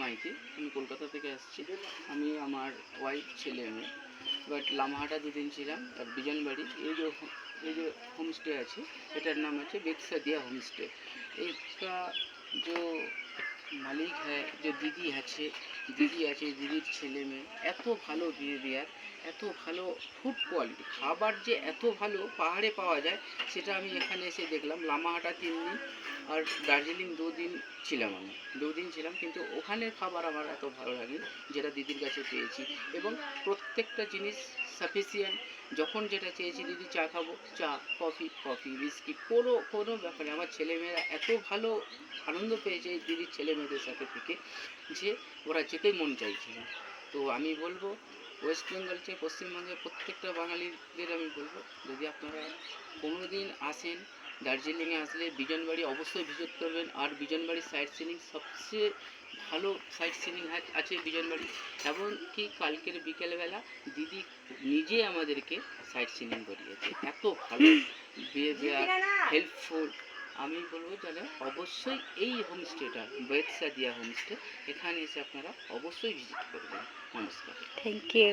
মাইতি, আমি কলকাতা থেকে আসছি। আমি আমার ওয়াইফ ছেলে মেয়ে বাট লামাহাটা 2 दिन ছিলাম। আর বিজনবাড়ি এই যে হোমস্টে আছে এটার নাম আছে বেক্সাদিয়া হোমস্টে। इसका जो মালিক হ্যাঁ যে দিদি আছে দিদির ছেলে মেয়ে এত ভালো বিহেভিয়ার, এত ভালো ফুড কোয়ালিটি, খাবার যে এত ভালো পাহাড়ে পাওয়া যায় সেটা আমি এখানে এসে দেখলাম। লামাহাটা 3 दिन আর দার্জিলিং 2 दिन ছিলাম। আমি 2 दिन ছিলাম, কিন্তু ওখানের খাবার আমার এত ভালো লাগে যেটা দিদির কাছে পেয়েছি। এবং প্রত্যেকটা জিনিস সাফিসিয়েন্ট। যখন যেটা চেয়েছি, দিদি চা খাবো চা, কফি, বিস্কিট, কোনো ব্যাপারে আমার ছেলেমেয়েরা এত ভালো আনন্দ পেয়েছে এই দিদির ছেলে মেয়েদের সাথে থেকে যে ওরা যেতেই মন চাইছে না। তো আমি বলবো ওয়েস্ট বেঙ্গল থেকে পশ্চিমবঙ্গের প্রত্যেকটা বাঙালিদের আমি বলবো, যদি আপনারা কোনো দিন আসেন দার্জিলিংয়ে আসলে বিজনবাড়ি অবশ্যই ভিজিট করবেন। আর বিজনবাড়ির সাইট সিনিং সবচেয়ে ভালো সাইট সিনিং আছে বিজনবাড়ি। এমনকি কালকের বিকেলবেলা দিদি নিজে আমাদেরকে সাইট সিনিং করিয়েছে, এত ভালো বিহেভিয়ার, হেল্পফুল। আমি বলবো যারা অবশ্যই এই হোমস্টেটা বেক্সাদিয়া হোমস্টে, এখানে এসে আপনারা অবশ্যই ভিজিট করবেন। নমস্কার, থ্যাংক ইউ।